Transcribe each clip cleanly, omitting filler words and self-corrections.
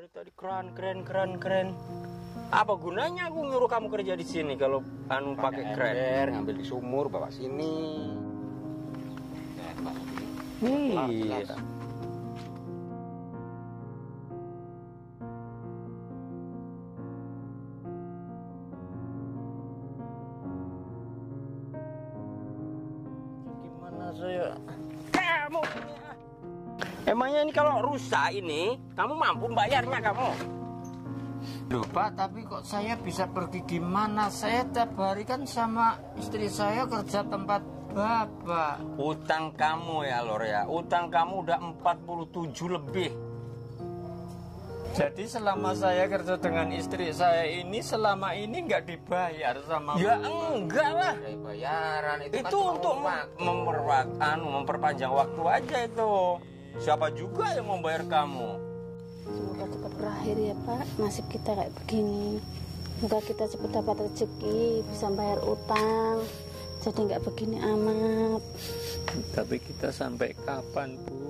dari tadi keren. Apa gunanya aku nyuruh kamu kerja di sini kalau pakai keren? Ngambil di sumur, bawa sini. Iya. Gimana saya? Kamu emangnya ini kalau rusak ini, kamu mampu bayarnya kamu? Loh Pak, tapi kok saya bisa pergi gimana? Saya tiap hari kan sama istri saya kerja tempat Bapak. Utang kamu ya Lor ya, utang kamu udah 47 lebih. Jadi selama saya kerja dengan istri saya ini, selama ini nggak dibayar sama Ya enggak lah. Dari bayaran itu Itu kan untuk memperpanjang waktu aja itu. Siapa juga yang mau bayar kamu? Semoga cepat berakhir ya Pak, nasib kita kayak begini. Semoga kita cepat dapat rezeki, bisa bayar utang, jadi nggak begini amat. Tapi kita sampai kapan Bu?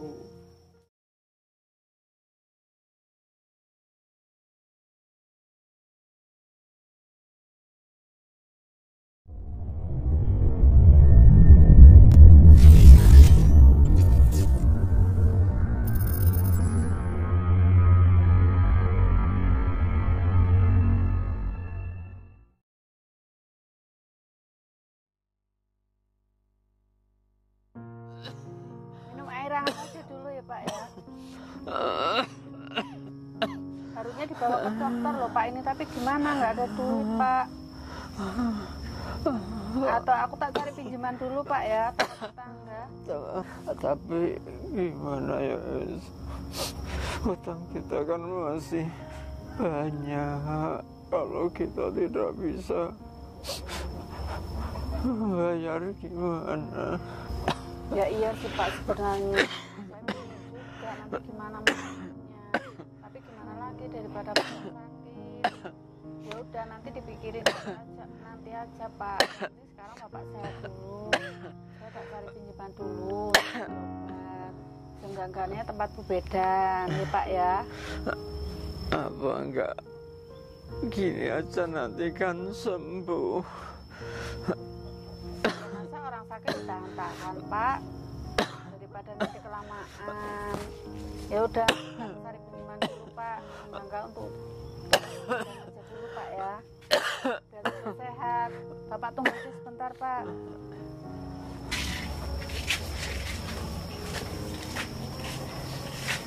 Minum air hangat aja dulu ya Pak ya. Harusnya dibawa ke dokter loh Pak ini, tapi gimana nggak ada duit Pak. Atau aku tak cari pinjaman dulu Pak ya, ke tetangga. Tapi gimana ya, hutang kita kan masih banyak. Kalau kita tidak bisa bayar gimana? Ya iya sih Pak sebenarnya. Saya mikir juga nanti gimana maksudnya. Tapi gimana lagi daripada Pak sakit. Ya udah nanti dipikirin aja, nanti aja Pak. Nanti sekarang Bapak sehat dulu. Saya tak cari pinjaman dulu. Obat. Seenggak-enggaknya tempat bebedan ya Pak ya. Apa enggak gini aja nanti kan sembuh. Masa orang sakit ditahan-tahan Pak, daripada nanti kelamaan. Ya udah cari pinjaman dulu Pak, enggak untuk kerja dulu Pak ya, biar cepat sehat. Bapak tunggu aja sebentar Pak.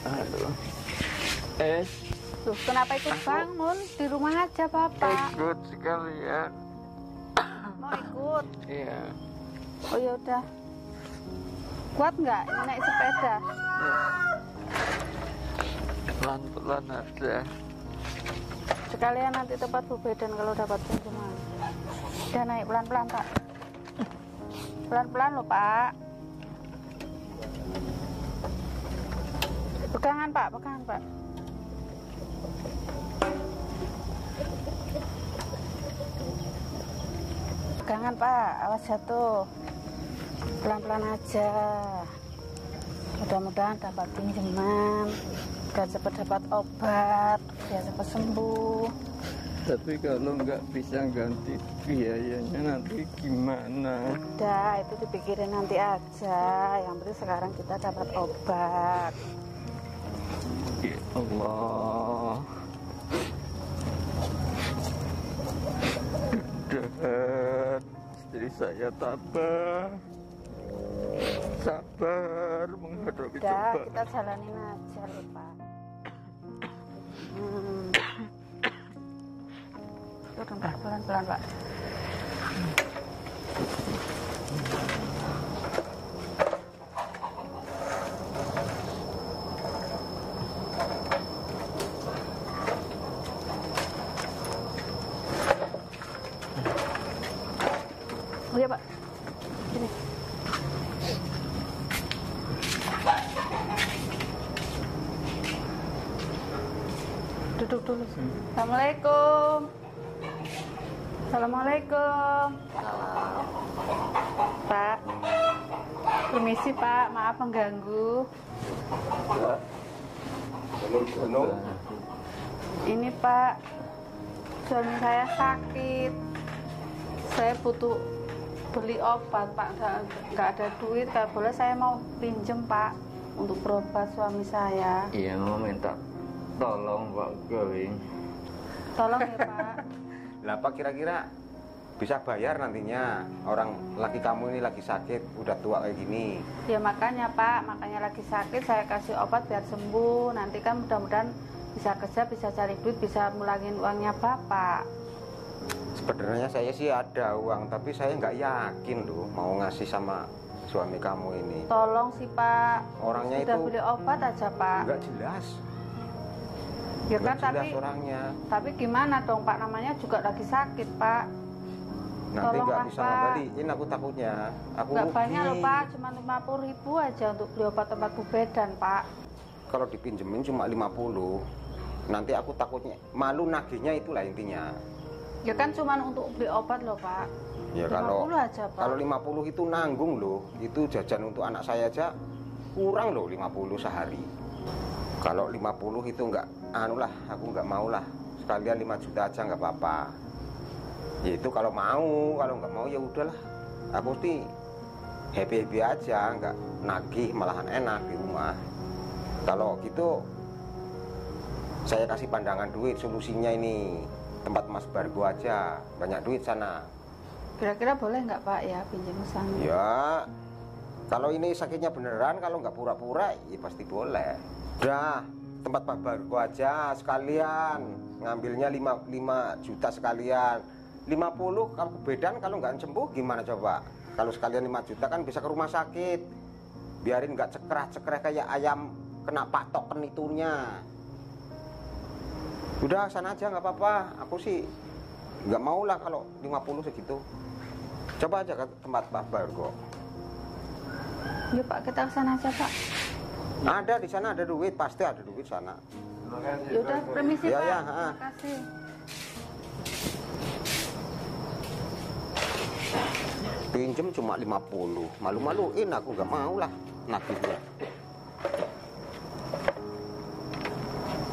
Aduh. Loh, kenapa ikut bangun? Di rumah aja Bapak. Ikut sekalian. Mau ikut? Iya. Oh ya udah. Kuat nggak ini naik sepeda? Pelan-pelan aja. Sekalian nanti tempat bebedan kalau dapat pinjaman. Udah naik pelan-pelan Pak. Pelan-pelan loh Pak. Pegangan Pak, pegangan Pak. Pegangan Pak, awas jatuh. Pelan-pelan aja. Mudah-mudahan dapat pinjaman, biar cepat dapat obat, biar cepat sembuh. Tapi kalau nggak bisa ganti biayanya nanti gimana? Udah, itu dipikirin nanti aja. Yang penting sekarang kita dapat obat. Ya Allah. Dan istri saya tabah, sabar menghadapi Udah, cobaan. kita jalanin aja loh Pak. Udah Pak, pelan-pelan Pak. Oh iya Pak, sini. Duduk dulu. Assalamualaikum. Assalamualaikum. Pak, permisi Pak, maaf mengganggu. Ini Pak, suami saya sakit. Saya butuh beli obat Pak, nggak ada duit. Kalau boleh saya mau pinjem Pak untuk berobat suami saya. Iya, mau minta tolong Pak Going. Tolong ya Pak. Lah Pak, kira-kira bisa bayar nantinya? Orang laki kamu ini lagi sakit, udah tua kayak gini. Ya makanya Pak, makanya lagi sakit saya kasih obat biar sembuh. Nanti kan mudah-mudahan bisa kerja, bisa cari duit, bisa mulangin uangnya Bapak. Sebenarnya saya sih ada uang, tapi saya nggak yakin loh mau ngasih sama suami kamu ini. Tolong sih Pak. Orangnya sudah itu beli obat aja Pak. nggak jelas. Ya kan, Nggak jelas tapi orangnya. tapi gimana dong Pak, namanya juga lagi sakit Pak. Nanti nggak Tolonglah, bisa Pak. ngembaliin, aku takutnya. Aku Nggak rugi. banyak loh Pak, cuma 50.000 aja untuk beli obat tempat bedan Pak. Kalau dipinjemin cuma 50, nanti aku takutnya malu nagihnya, itulah intinya. Ya kan cuma untuk beli obat loh Pak. Ya 50 kalau aja Pak. kalau 50 itu nanggung loh. Itu jajan untuk anak saya aja kurang loh 50 sehari. Kalau 50 itu nggak anulah, aku nggak mau lah. Sekalian 5 juta aja nggak apa-apa. Ya itu kalau mau, kalau nggak mau ya udahlah. Aku sih happy aja, nggak nagih, malahan enak di rumah. Kalau gitu saya kasih pandangan duit, solusinya ini tempat Mas Bargo aja, banyak duit sana. Kira-kira boleh nggak Pak ya pinjam sana? Ya, kalau ini sakitnya beneran, kalau nggak pura-pura, ya pasti boleh. Udah, tempat Pak Bargo aja sekalian, ngambilnya 5 juta sekalian. 50 kalau bedan, kalau nggak sembuh gimana coba? Kalau sekalian 5 juta kan bisa ke rumah sakit. Biarin nggak cekrah-cekrah kayak ayam kena patok kenitunya. Udah sana aja nggak apa-apa. Aku sih nggak mau lah kalau 50 segitu. Coba aja ke tempat Pak Bargo. Ya Pak, kita ke sana aja Pak. Ada di sana, ada duit, pasti ada duit sana. Ya udah, permisi Ya, Pak. ya, Terima kasih. Pinjem cuma 50, malu-maluin, aku nggak mau lah nagihnya.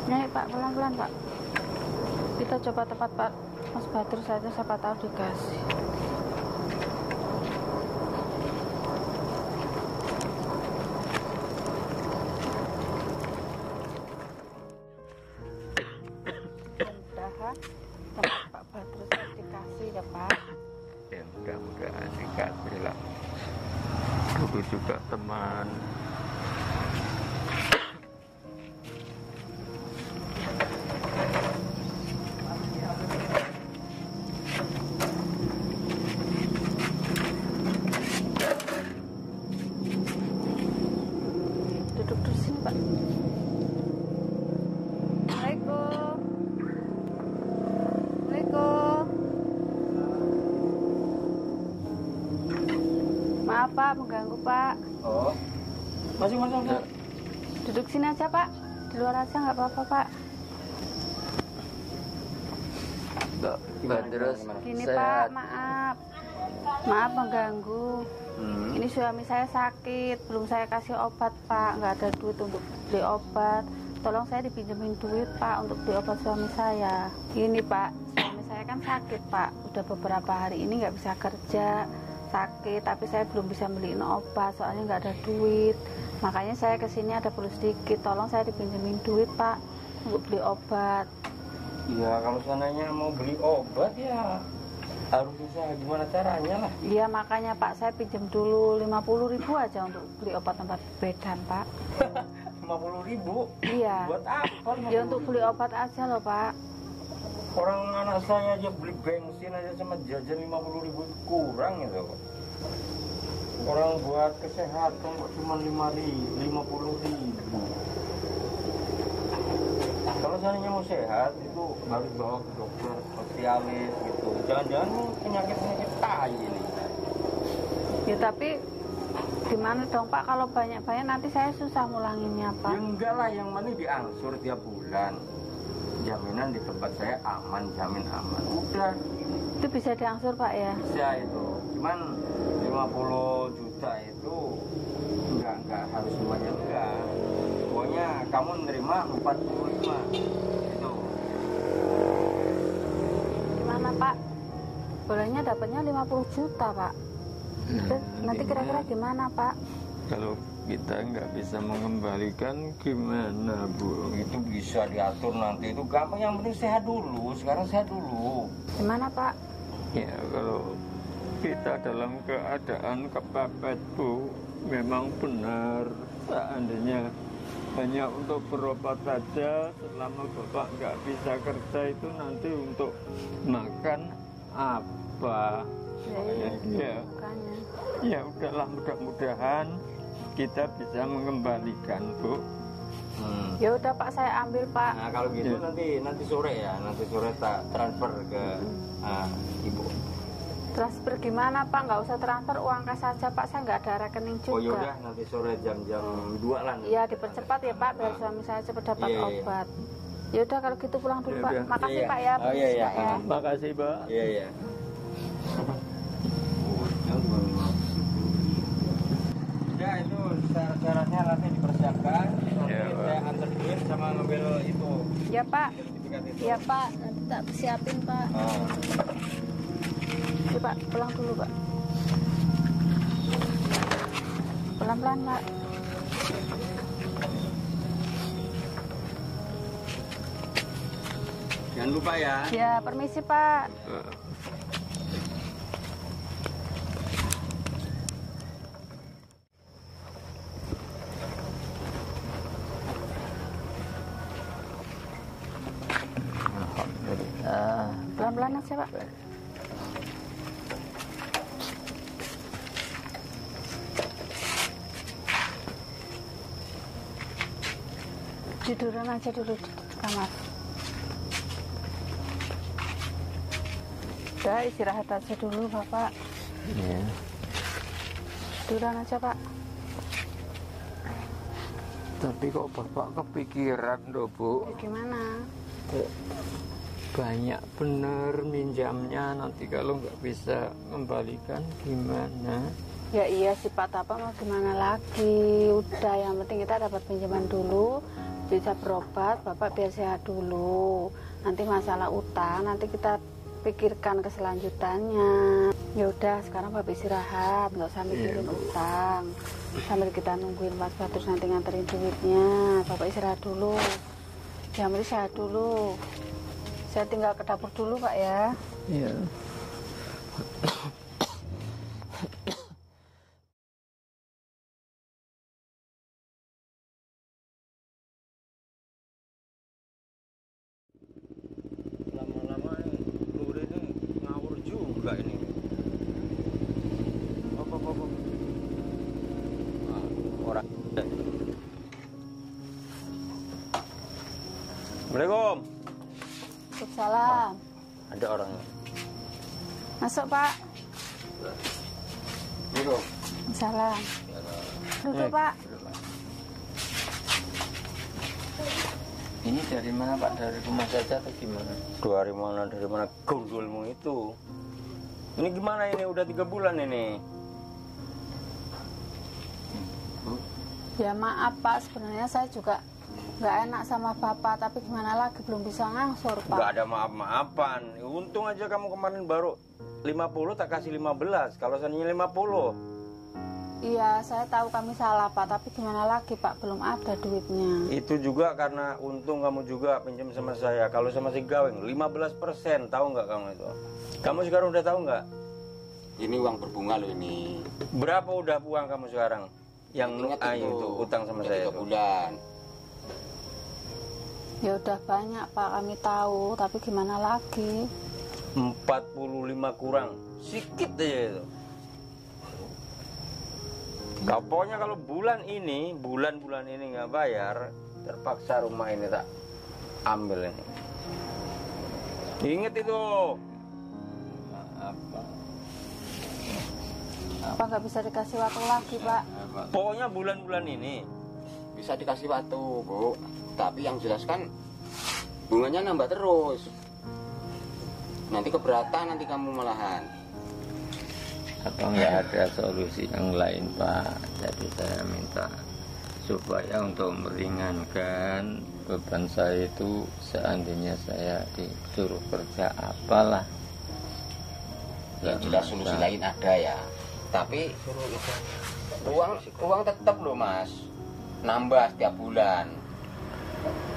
Naik Pak, pelan-pelan Pak. Kita coba tempat Pak Mas Badrus saja, siapa tahu dikasih. Mudah-mudahan tempat Pak Badrus dikasih ya Pak. Ya mudah-mudahan dikasih lah. Dulu juga teman. Duduk di sini Pak. Assalamualaikum. Assalamualaikum. Maaf Pak, mengganggu Pak. Oh, masuk. Duduk sini aja Pak. Di luar aja nggak apa-apa Pak. Pak Badrus Gini sehat. Pak, maaf. Maaf mengganggu. Hmm. Ini suami saya sakit, belum saya kasih obat Pak. Nggak ada duit untuk beli obat. Tolong saya dipinjemin duit Pak untuk beli obat suami saya. Gini Pak, suami saya kan sakit Pak. Udah beberapa hari ini nggak bisa kerja, sakit. Tapi saya belum bisa beliin obat, soalnya nggak ada duit. Makanya saya kesini ada perlu sedikit. Tolong saya dipinjemin duit Pak untuk beli obat. Ya kalau seandainya mau beli obat ya harus usaha gimana caranya lah. Iya makanya Pak, saya pinjam dulu 50.000 aja untuk beli obat tempat bedan Pak. 50.000. Iya. Buat apa? Ya untuk beli obat aja loh Pak. Orang anak saya aja beli bensin aja sama jajan 50.000 itu kurang itu. Orang buat kesehatan kok cuma 50.000. Kalau seandainya mau sehat itu harus bawa ke dokter spesialis gitu. Jangan-jangan penyakit tai ini. Ya tapi gimana dong Pak, kalau banyak-banyak nanti saya susah mulanginnya Ya Pak. enggak lah, yang penting diangsur tiap bulan. Jaminan di tempat saya aman, jamin aman. Udah, Itu bisa diangsur Pak ya? bisa itu. Cuman 50 juta itu enggak harus semuanya enggak. Pokoknya pokoknya kamu nerima 45 itu. Gimana Pak? Bolehnya dapatnya 50 juta Pak. Nanti kira-kira gimana Pak? Kalau kita nggak bisa mengembalikan gimana Bu? Itu bisa diatur nanti, itu gampang, yang penting sehat dulu. Sekarang sehat dulu. Gimana Pak? Ya kalau kita dalam keadaan kepepet Bu, memang benar seandainya hanya untuk berobat saja selama Bapak nggak bisa kerja itu nanti untuk makan apa? Ya, Makanya. ya udahlah, mudah-mudahan kita bisa mengembalikan Bu. Ya udah Pak, saya ambil Pak. Nah kalau gitu nanti sore ya, nanti sore tak transfer ke ibu. Transfer gimana Pak? Nggak usah transfer, uang cash saja Pak. Saya nggak ada rekening juga. Oh yaudah, nanti sore jam-jam 2 lah. Iya, dipercepat ya Pak, biar suami saya cepat dapat Iya. obat. Ya udah kalau gitu pulang dulu Pak. Iya. Makasih Iya. Pak ya. Oh iya iya. Pak, ya. Makasih Pak. Iya iya. Ya itu syarat-syaratnya nanti dipersiapkan. Nanti Iya, Pak. saya anterin sama ngambil itu Ya Pak. sertifikat itu. Ya Pak, nanti tak siapin Pak. Ya Pak, pulang dulu Pak. Pelan-pelan Pak. Jangan lupa ya. Ya, permisi Pak. Pelan-pelan aja Pak. Tiduran aja dulu di kamar. Udah istirahat aja dulu Bapak. Ya. Tiduran aja Pak. Tapi kok Bapak kepikiran loh Bu? Ya, gimana? Kok banyak bener minjamnya, nanti kalau nggak bisa kembalikan gimana? Ya iya sih Pak, Tapa mau gimana lagi. Udah, yang penting kita dapat pinjaman dulu, bisa berobat, Bapak biar sehat dulu. Nanti masalah utang nanti kita pikirkan keselanjutannya. Ya udah, sekarang Bapak istirahat, nggak usah mikirin utang. Sambil kita nungguin Mas Batus nanti nganterin duitnya, Bapak istirahat dulu. Yang penting sehat dulu. Saya tinggal ke dapur dulu Pak ya. Iya. Lama-lama Lur ini ngawur juga ini. Apa. Orang. Assalamualaikum. Waalaikumsalam. Ada orangnya. Masuk Pak. Gitu. Salam. Duduk Pak. Ini dari mana Pak? Dari rumah saja atau gimana? Dari mana gondolmu itu? Ini gimana ini? Udah 3 bulan ini. Ya maaf Pak, sebenarnya saya juga nggak enak sama Bapak, tapi gimana lagi, belum bisa ngangsur Pak. Gak ada maaf-maafan. Untung aja kamu kemarin baru 50, tak kasih 15. Kalau seandainya 50. Iya, saya tahu kami salah Pak, tapi gimana lagi Pak, belum ada duitnya. Itu juga karena untung kamu juga pinjam sama saya. Kalau sama si Gaweng 15%, tahu nggak kamu itu? Kamu sekarang udah tahu nggak? Ini uang berbunga loh ini. Berapa udah uang kamu sekarang? Yang Ingat itu utang sama udah saya 3 itu. bulan. Ya udah banyak Pak, kami tahu, tapi gimana lagi? 45 kurang. Sikit aja itu. Pokoknya kalau bulan ini nggak bayar, terpaksa rumah ini tak ambil ini. Ingat itu. Apa nggak bisa dikasih waktu lagi Pak? Pokoknya bulan-bulan ini. Bisa dikasih waktu, Bu. Tapi yang jelas kan bunganya nambah terus. Nanti keberatan nanti kamu malahan. Apa nggak ada solusi yang lain Pak? Jadi saya minta supaya untuk meringankan beban saya itu, seandainya saya disuruh kerja apalah. Ya jelas solusi lain ada ya. Tapi uang tetap loh Mas, nambah setiap bulan.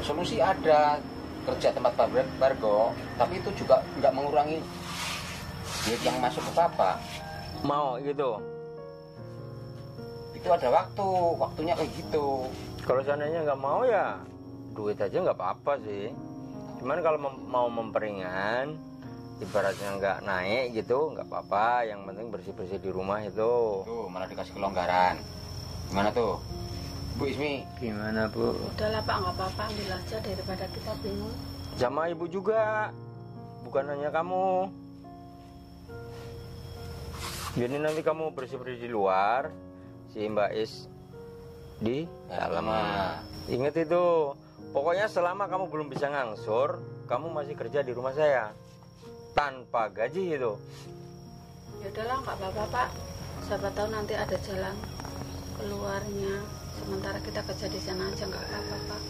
Solusi ada, kerja tempat bargo, tapi itu juga nggak mengurangi duit yang masuk ke Bapak. Mau gitu. Itu ada waktunya kayak gitu. Kalau seandainya nggak mau ya duit aja nggak apa-apa sih. Cuman kalau mau memperingan, ibaratnya nggak naik gitu, nggak apa-apa. Yang penting bersih-bersih di rumah itu. Tuh malah dikasih kelonggaran. Gimana tuh, Bu Ismi? Gimana Bu? Udahlah Pak, nggak apa-apa, ambil aja daripada kita bingung. Sama ibu juga, bukan hanya kamu. Jadi nanti kamu bersih-bersih di luar, si Mbak Is di dalam. Ingat itu, pokoknya selama kamu belum bisa ngangsur, kamu masih kerja di rumah saya tanpa gaji itu. Ya udahlah, nggak apa-apa Pak. Siapa tahu nanti ada jalan keluarnya. Sementara kita kerja di sana aja nggak apa-apa Pak.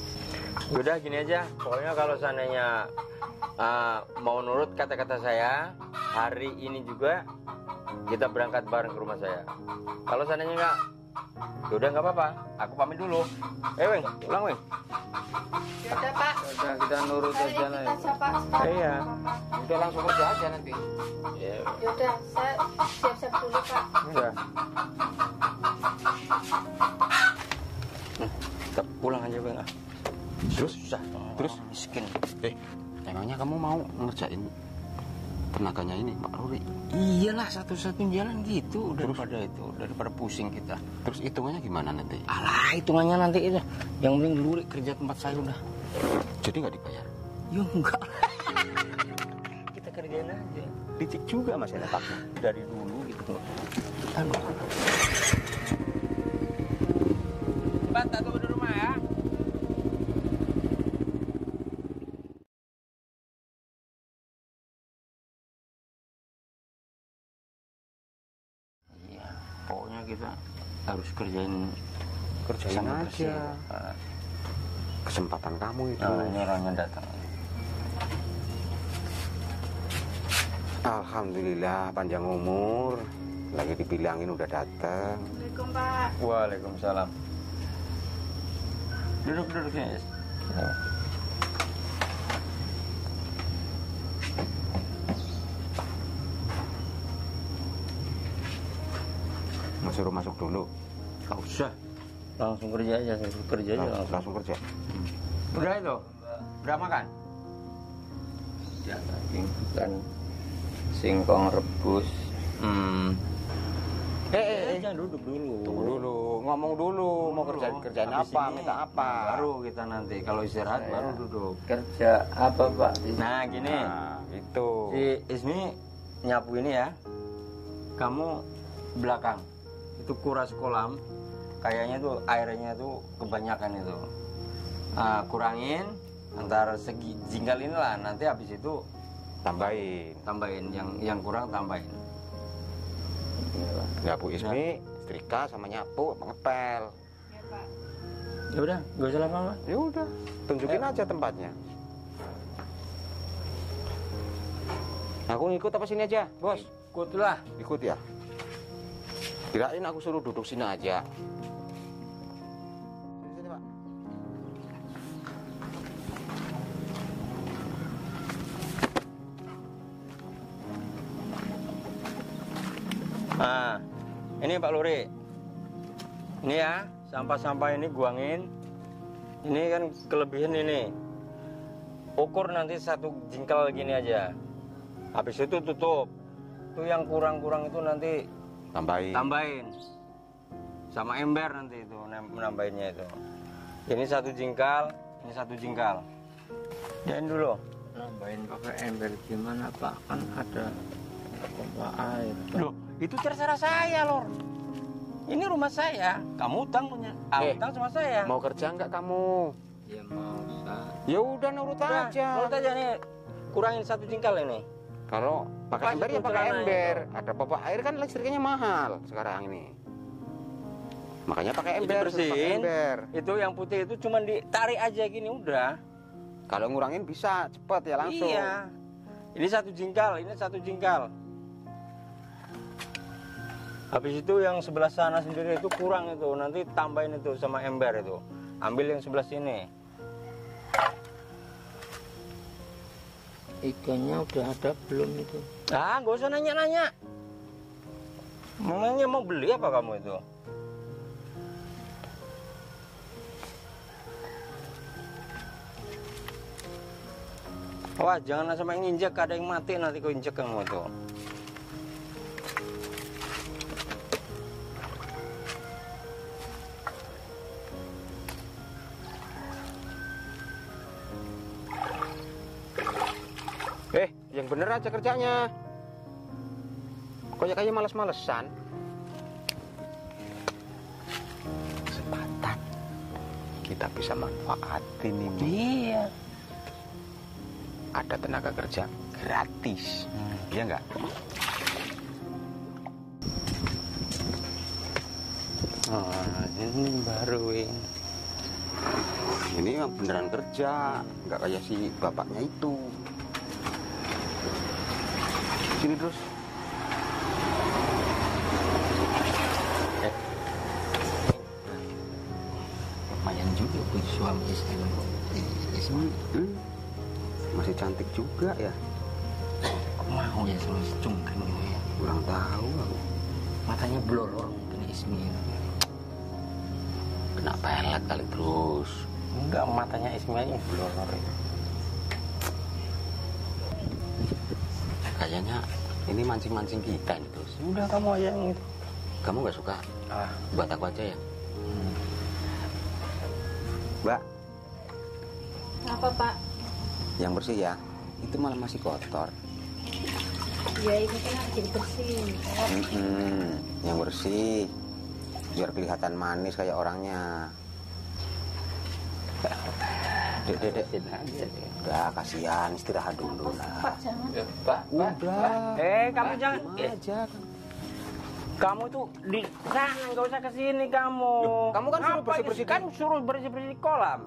Udah gini aja, pokoknya kalau seandainya mau nurut kata-kata saya, hari ini juga kita berangkat bareng ke rumah saya. Kalau seandainya enggak, yaudah nggak apa-apa, aku pamit dulu. Weng, pulang Weng. Ya udah Pak. Udah kita nurut aja Kita lah. aja Pak. Sekarang. Iya. Udah langsung kerja aja nanti. Ya, Ya udah, saya siap-siap dulu Pak. Udah. Kita pulang aja Weng. Terus? Susah. Terus? Miskin. Emangnya kamu mau ngerjain tenaganya ini Pak Ruri? iyalah satu-satunya jalan gitu daripada pusing kita. Terus hitungannya gimana nanti? Alah, hitungannya nanti itu. Yang penting Luri kerja tempat saya udah. Jadi nggak dibayar? Ya enggak. Kita kerjain aja. Licik juga Mas Enetaknya. Dari dulu gitu. Aduh. Mbak, tak tunggu di rumah ya. Iya, pokoknya kita harus kerjain Kerjain sama aja. bersih. Kesempatan kamu itu. Nah, ini orangnya datang. Alhamdulillah panjang umur. Lagi dibilangin udah datang. Assalamualaikum Pak. Waalaikumsalam. Duduk sini. Ya. Mau suruh masuk dulu. Nggak usah. Langsung kerja aja, kerja aja langsung. Langsung kerja. Udah itu? Udah makan? Ya, daging kan singkong rebus. Jangan duduk dulu. Tunggu dulu, ngomong dulu, mau kerjain Habis apa, ini minta apa. Baru kita nanti kalau istirahat Saya. baru duduk. Kerja apa Pak? Nah gini, Nah, itu. si Ismi nyapu ini ya. Kamu belakang, itu kuras kolam. Kayaknya tuh airnya tuh kebanyakan itu. Kurangin, antara segi jingkal inilah. Nanti habis itu tambahin yang kurang tambahin. Ya Bu Ismi, setrika sama nyapu, ngepel. Ya Pak. Ya udah, gak usah lama-lama. Ya udah, tunjukin aja tempatnya. Aku ngikut apa sini aja, Bos? Ikutlah. Ikut ya. Kirain aku suruh duduk sini aja. Sini, Pak. Nah, ini Pak Luri. Ini ya, sampah-sampah ini buangin. Ini kan kelebihan ini. Ukur nanti satu jengkal gini aja. Habis itu tutup. Itu yang kurang-kurang itu nanti tambahin. Sama ember nanti itu menambahinnya itu. Ini satu jengkal, ini satu jengkal. Jain dulu. Nambahin pakai ember gimana Pak? Kan ada pompa air. Loh, itu terserah saya, Lor. Ini rumah saya. Kamu utang punya. Utang sama saya. Mau kerja nggak kamu? Ya mau Pak. Ya udah nurut Udah, aja. nurut aja nih. Kurangin satu jengkal ini. Kalau pakai Pas ember ya itu pakai celana ember. itu. Ada pompa air kan listriknya mahal sekarang ini. Makanya pakai Ini ember, bersihin. pakai ember. Itu yang putih itu cuma ditarik aja gini udah. Kalau ngurangin bisa cepet ya langsung. Iya. Ini satu jingkal, ini satu jingkal. Habis itu yang sebelah sana sendiri itu kurang itu, nanti tambahin itu sama ember itu. Ambil yang sebelah sini. Ikannya udah ada belum itu? Ah, nggak usah nanya-nanya. Memangnya mau beli apa kamu itu? Wah, jangan sampai nginjek, ada yang mati nanti kau injek kamu tuh. Yang bener aja kerjanya. Kok ya kayak males-malesan. Kesempatan kita bisa manfaatin ini. Iya. Ada tenaga kerja gratis. Iya enggak? Oh, ini baru ini. Ini yang beneran kerja, nggak kayak si bapaknya itu. Sini terus. Lumayan juga punya suami istri. Masih cantik juga ya. Kok mau ya sama secungkring gitu ya? Kurang tahu aku. Matanya blolor mungkin Ismi. Kena pelet kali terus. Enggak, matanya Ismail blonor itu. Kayaknya ini mancing-mancing kita nih terus. Udah kamu aja yang itu. Kamu nggak suka? Ah, Buat aku aja ya. Mbak, Apa Pak? yang bersih ya. Itu malah masih kotor. Ya ini kan harus jadi bersih. Yang bersih. Biar kelihatan manis kayak orangnya. Dek. Udah, kasihan, istirahat dulu lah. Pak jangan. Pak, Udah. kamu jangan. Aja. Kamu tuh di sana, nggak usah ke sini kamu. Kamu kan suruh Ngapain bersih-bersih kan suruh bersih-bersih di kolam.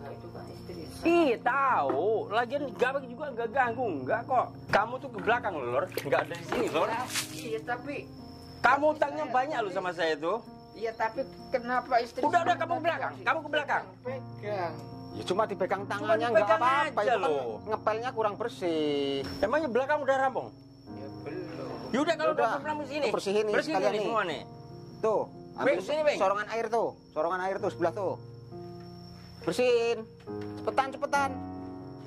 itu kan istri. Ih, tahu. Lagian gabak juga nggak ganggu, nggak kok. Kamu tuh ke belakang loh, Lor. Nggak ada di sini, Lor. Iya tapi, Kamu utangnya banyak loh sama saya tuh. iya tapi kenapa istri? Udah, kamu ke belakang. Kamu ke belakang. Pegang. Ya cuma dipegang tangannya nggak dipegang apa-apa. aja Itu kan loh. ngepelnya kurang bersih. Emangnya belakang udah rampung? Ya belum. Yaudah kalau Yaudah, udah rampung sini. bersihin nih Bersihin sekalian ini nih. semua nih. Tuh, ambil Beng, sini, Beng. sorongan air tuh. Sorongan air tuh sebelah tuh. Bersihin. Cepetan.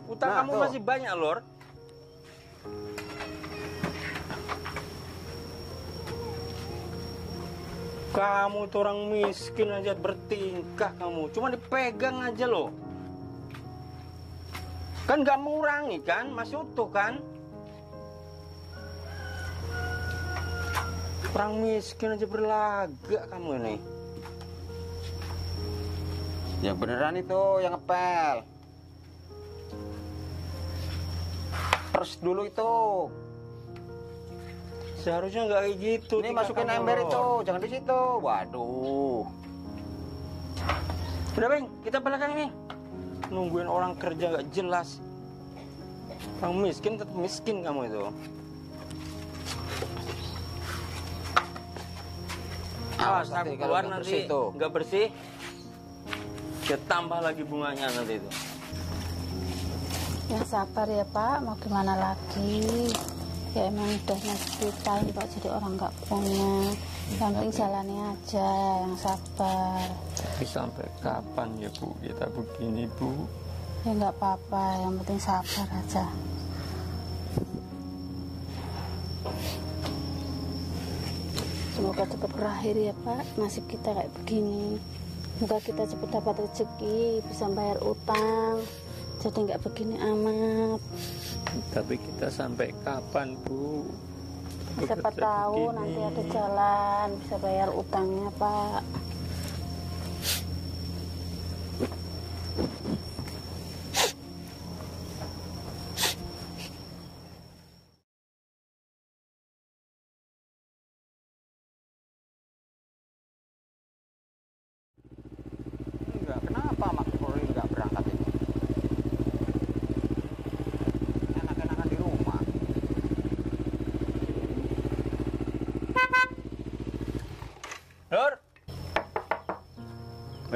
Utang Nah, kamu tuh. masih banyak, Lor. Kamu tuh orang miskin aja bertingkah kamu. Cuma dipegang aja loh. Kan nggak mengurangi kan? Masih utuh kan? Orang miskin aja berlagak kamu ini. Yang beneran itu yang ngepel. Pers dulu itu. Seharusnya nggak kayak gitu. Ini tingkah masukin kamu, ember Lor. itu, jangan di situ. Waduh. Udah, Bang, kita belakang nih. Nungguin orang kerja nggak jelas. Orang miskin tetap miskin kamu itu. Awas nanti aku kalau keluar nggak nanti bersih tuh. nggak bersih. Ya tambah lagi bunganya nanti itu. Ya sabar ya Pak, mau gimana lagi? Ya emang udah nasib kita ini Pak, jadi orang nggak punya. Yang penting jalani aja, yang sabar. Tapi sampai kapan ya Bu kita begini Bu? Ya nggak apa-apa, yang penting sabar aja. Semoga cepat berakhir ya Pak, nasib kita kayak begini. Semoga kita cepat dapat rezeki, bisa bayar utang, jadi nggak begini amat. Tapi kita sampai kapan Bu? Siapa Bekerja tahu begini. nanti ada jalan, bisa bayar utangnya Pak.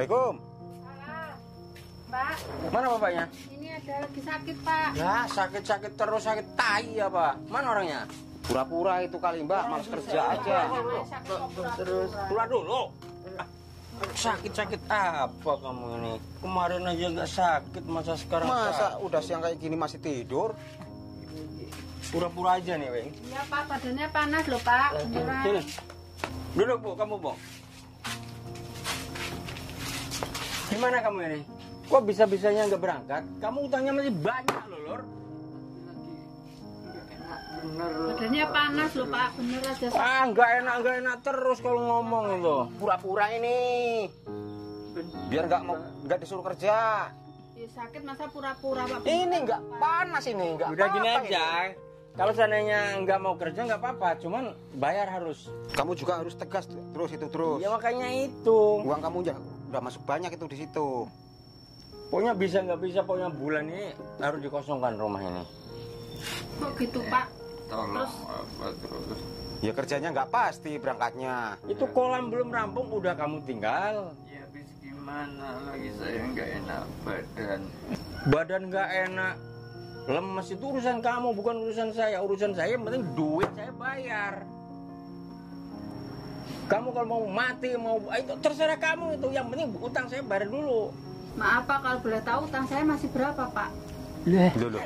Assalamualaikum. Pak, Mana bapaknya? ini ada lagi sakit Pak. Ya sakit-sakit terus, sakit tai apa? Mana orangnya? Pura-pura itu kali Mbak, males kerja aja. Terus keluar dulu. Sakit-sakit apa kamu ini? Kemarin aja nggak sakit, masa sekarang Masa udah siang kayak gini masih tidur? pura-pura aja nih, Weng? Iya Pak, badannya panas loh Pak. Beneran. Sini. Duduk, Bu, kamu, Bu. Gimana kamu ini? Kok bisa-bisanya nggak berangkat? Kamu utangnya masih banyak loh, Lor. Badannya panas loh Pak, bener aja. Ah, nggak enak terus kalau ngomong itu. Pura-pura ini. Biar nggak disuruh kerja. Ya sakit masa pura-pura Pak. Ini nggak panas ini, nggak Udah gini apa-apa aja. ini. Kalau seandainya nggak mau kerja nggak apa-apa, cuman bayar harus. Kamu juga harus tegas terus itu terus. Ya makanya itu. Uang kamu udah masuk banyak itu di situ. Pokoknya bisa nggak bisa, pokoknya bulan ini harus dikosongkan rumah ini. Kok gitu Pak? Tolong apa terus? Ya kerjanya nggak pasti berangkatnya. Itu kolam belum rampung, udah kamu tinggal. Ya habis gimana lagi, saya nggak enak badan. Badan nggak enak, lemes, itu urusan kamu, bukan urusan saya. Urusan saya yang penting duit saya bayar. Kamu kalau mau mati, mau itu terserah kamu itu. Yang penting utang saya bayar dulu. Maaf Pak, kalau boleh tahu utang saya masih berapa Pak? Dulu.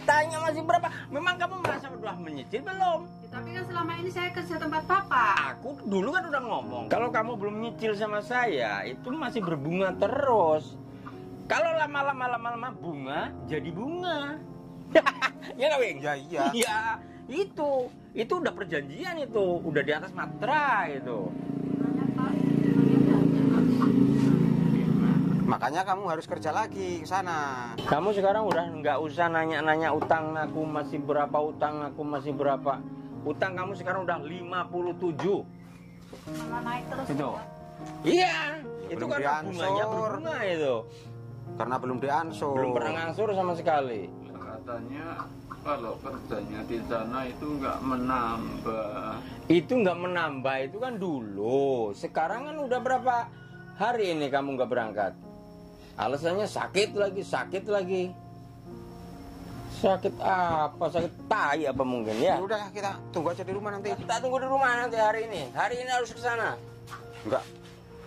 Tanya masih berapa? Memang kamu merasa udah menyicil belum? Ya, tapi kan selama ini saya kerja tempat Bapak. Aku dulu kan udah ngomong, kalau kamu belum nyicil sama saya, itu masih berbunga terus. Kalau lama-lama bunga, jadi bunga. Ya nggak, Wing? Ya iya. Iya, itu udah perjanjian itu, udah di atas materai itu. Makanya kamu harus kerja lagi ke sana. Kamu sekarang udah nggak usah nanya-nanya utang aku masih berapa, utang kamu sekarang udah 57. Malah naik terus. Itu. Iya, itu Belum karena bunganya diangsur. berbunga itu. Karena belum diansur. Belum pernah ngangsur sama sekali. Katanya kalau kerjanya di sana itu nggak menambah. Itu nggak menambah, itu kan dulu. Sekarang kan udah berapa hari ini kamu nggak berangkat? Alasannya sakit lagi. Sakit apa? Sakit tai apa mungkin ya? Udah kita tunggu aja di rumah nanti. Kita tunggu di rumah nanti hari ini. Hari ini harus ke sana. Enggak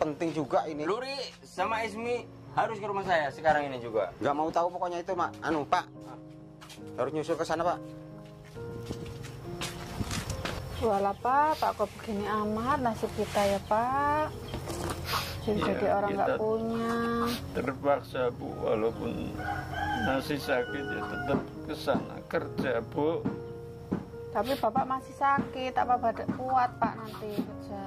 penting juga ini. Luri sama Ismi harus ke rumah saya sekarang ini juga. Enggak mau tahu pokoknya itu, Pak. Harus nyusul ke sana, Pak. Walah Pak, kok begini amat nasib kita ya Pak. Jadi Ya, orang nggak kita punya. terpaksa Bu, walaupun masih sakit ya tetap ke sana kerja Bu. Tapi Bapak masih sakit, apa badan kuat Pak nanti kerja.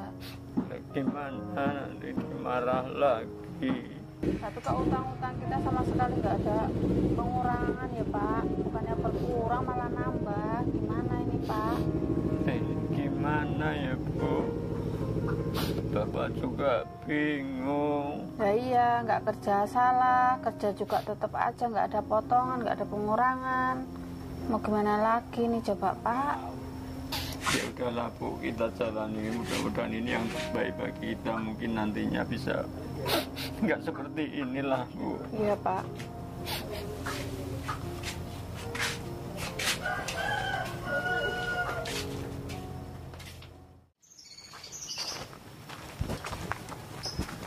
Nah, gimana nanti dimarah lagi. Tapi kok utang-utang kita sama sekali nggak ada pengurangan ya Pak. Bukannya berkurang malah nambah. Gimana ini Pak? Gimana ya Bu? Bapak juga bingung. Ya iya, nggak kerja salah, kerja juga tetap aja nggak ada potongan, nggak ada pengurangan. Mau gimana lagi nih coba Pak? Ya udahlah Bu, kita jalani, mudah-mudahan ini yang terbaik bagi kita. Mungkin nantinya bisa nggak seperti inilah Bu. Iya Pak.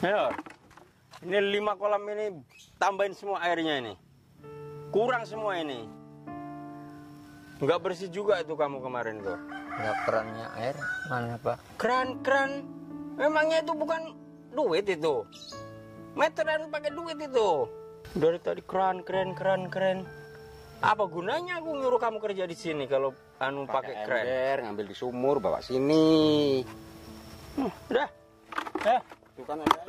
Ayo, ini 5 kolam ini tambahin semua airnya ini. Kurang semua ini. Nggak bersih juga itu kamu kemarin tuh. Nggak kerannya air mana Pak? Keran. Memangnya itu bukan duit itu. Meteran pakai duit itu. Dari tadi keran. Apa gunanya aku nyuruh kamu kerja di sini kalau pakai keran? ember, ngambil di sumur, bawa sini. Udah. Itu kan ada.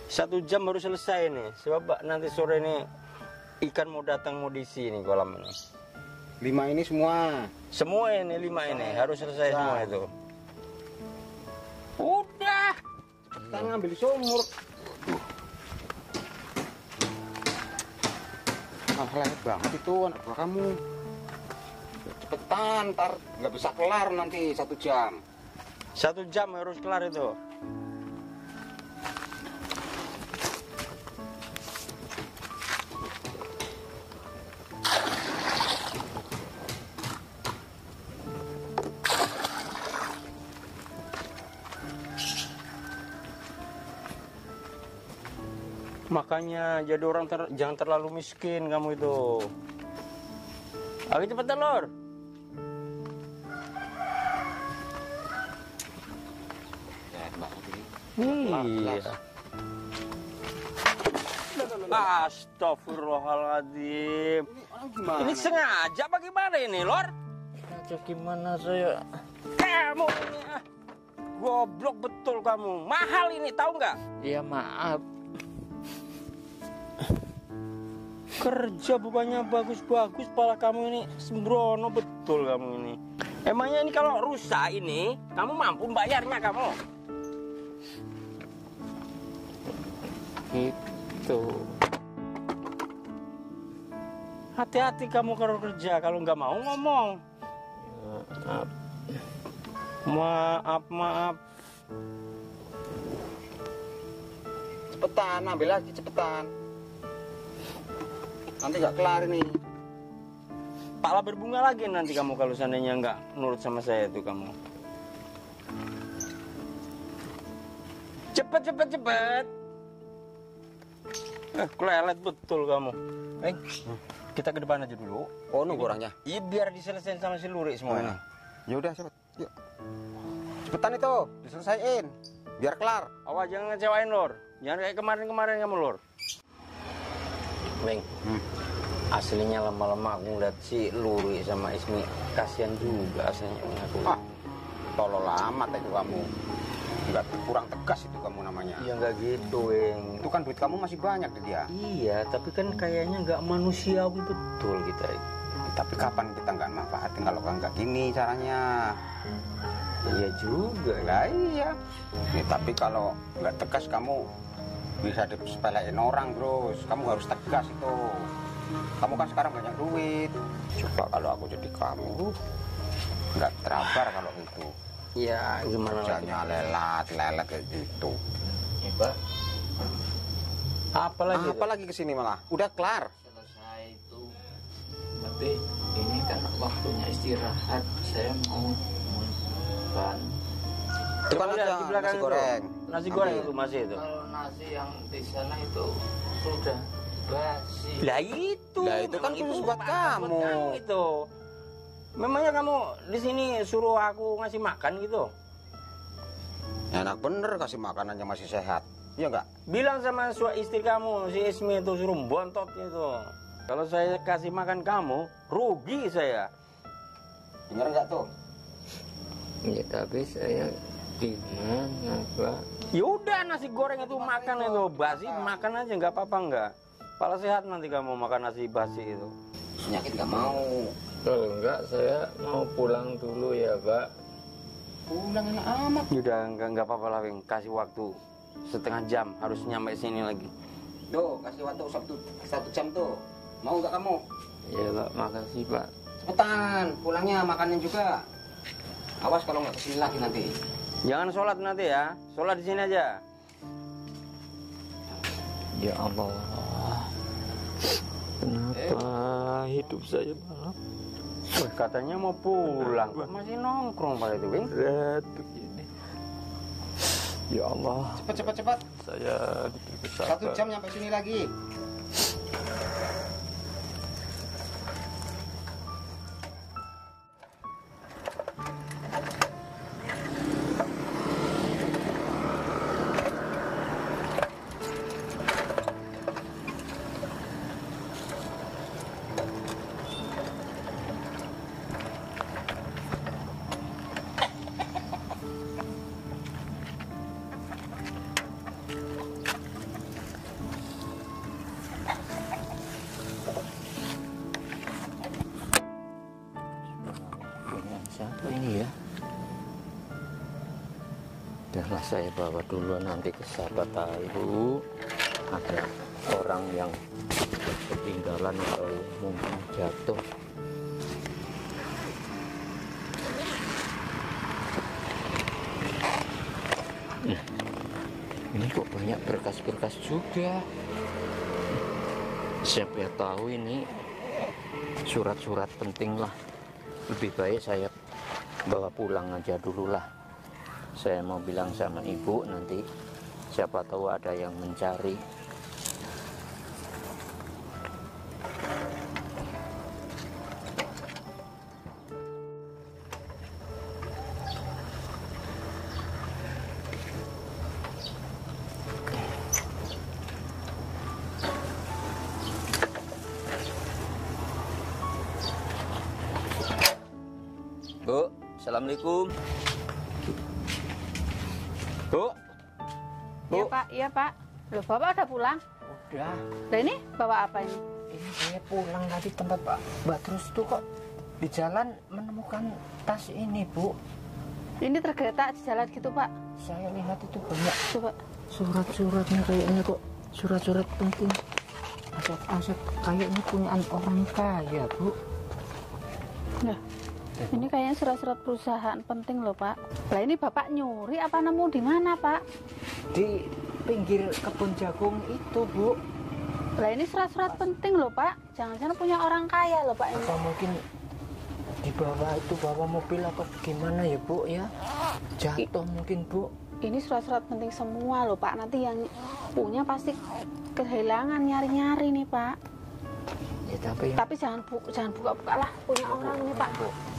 1 jam baru selesai nih. Sebab nanti sore ini ikan mau datang mau diisi nih kolam ini. 5 ini semua. Semua ini 5 ini harus selesai semua itu. Udah. Kita ngambil di sumur. Lelet banget itu anak buah kamu. Cepetan, ntar nggak bisa kelar nanti 1 jam. 1 jam harus kelar itu. Makanya jadi orang jangan terlalu miskin kamu itu. Ayo cepetan Lor. Iya. Astagfirullahaladzim. Ini sengaja bagaimana ini Lor? Sengaja gimana saya? Kamu ini goblok betul kamu. Mahal ini tahu nggak? Ya maaf. Kerja bukannya bagus-bagus, pala kamu ini sembrono betul kamu ini. Emangnya ini kalau rusak ini, kamu mampu bayarnya kamu? Gitu. Hati-hati kamu kalau kerja, kalau nggak mau ngomong. Maaf. Cepetan, ambil lagi cepetan. Nanti nggak kelar ini. Pala berbunga lagi nanti kamu kalau seandainya nggak nurut sama saya itu kamu. Cepet. Kelelet betul kamu. Kita ke depan aja dulu. Oh, nunggu orangnya. Iya biar diselesain sama si Lurik semuanya. Ya udah, cepet. Yuk. Cepetan itu, diselesain. Biar kelar. Awas jangan ngecewain Lor. Jangan kayak kemarin kamu Lor. Beng, aslinya lama-lama aku ngeliat si Luri sama Ismi kasihan juga aslinya aku. Tolol amat itu kamu. Nggak kurang tegas itu kamu namanya. Iya nggak gitu, Beng. Itu kan duit kamu masih banyak di dia. Iya, tapi kan kayaknya nggak manusiawi betul kita. Tapi kapan kita nggak manfaatin kalau nggak gini caranya? Iya juga. Lah iya. Nih, tapi kalau nggak tegas kamu bisa disepelein orang terus. Kamu harus tegas itu. Kamu kan sekarang banyak duit. Coba kalau aku jadi kamu, nggak terabar kalau itu. Ya gimana Kerjanya lelet kayak gitu. Ya Pak. Apalagi kesini malah? Udah kelar. Selesai itu. Tapi ini kan waktunya istirahat. Saya mau makan. Itu kan Coba aja lihat di belakang nasi itu. goreng. Nasi goreng itu masih itu. Kalau nasi yang di sana itu sudah basi. Lah itu kan memang khusus buat kamu. Itu. Memangnya kamu di sini suruh aku ngasih makan gitu? Enak bener kasih makanannya masih sehat. Iya nggak? Bilang sama istri kamu, si Ismi itu suruh bontot itu. Kalau saya kasih makan kamu, rugi saya. Bener nggak tuh? Ya tapi saya gimana Pak? Yaudah nasi goreng itu makan itu basi makan aja nggak apa-apa nggak. Pala sehat nanti kamu makan nasi basi itu. Penyakit nggak mau. Oh, enggak, saya mau pulang dulu ya Pak. Pulang enak amat. Yaudah nggak apa-apa lah, Bang. Kasih waktu setengah jam harus nyampe sini lagi. Tuh kasih waktu satu jam tuh. Mau nggak kamu? Ya Pak, makasih Pak. Cepetan, pulangnya makannya juga. Awas kalau nggak kesini lagi nanti. Jangan sholat nanti ya, sholat di sini aja. Ya Allah, kenapa hidup saya malam Katanya mau pulang, kok masih nongkrong pada itu, Bang? berat begini? Ya Allah, Cepet. saya Satu jam nyampe sini lagi. siapa ini ya? Udahlah saya bawa dulu nanti ke sahabat tahu ada orang yang ketinggalan atau mungkin jatuh. Ini kok banyak berkas-berkas juga. Siapa tahu ini surat-surat penting lah. Lebih baik saya bawa pulang aja dulu lah. Saya mau bilang sama ibu nanti siapa tahu ada yang mencari. Assalamualaikum. Bu. Iya Pak, iya Pak. Loh Bapak udah pulang? Udah. Nah ini bawa apa ini? Ini saya pulang dari tempat Pak Badrus tuh kok di jalan menemukan tas ini, Bu. Ini tergeletak di jalan gitu Pak. Saya lihat itu banyak Coba. surat-suratnya kayaknya kok surat-surat penting. Aset-aset kayaknya punyaan orang kaya, Bu. Nah, ini kayaknya surat-surat perusahaan penting loh Pak. Lah ini Bapak nyuri apa nemu di mana Pak? Di pinggir kebun jagung itu, Bu. Lah ini surat-surat penting loh Pak. Jangan-jangan punya orang kaya loh Pak ini. Apa mungkin di bawah itu bawa mobil apa gimana ya, Bu ya? Jatuh mungkin, Bu. Ini surat-surat penting semua loh Pak. Nanti yang punya pasti kehilangan nyari-nyari nih Pak. Ya Tapi jangan buka-buka lah, punya orang nih Pak.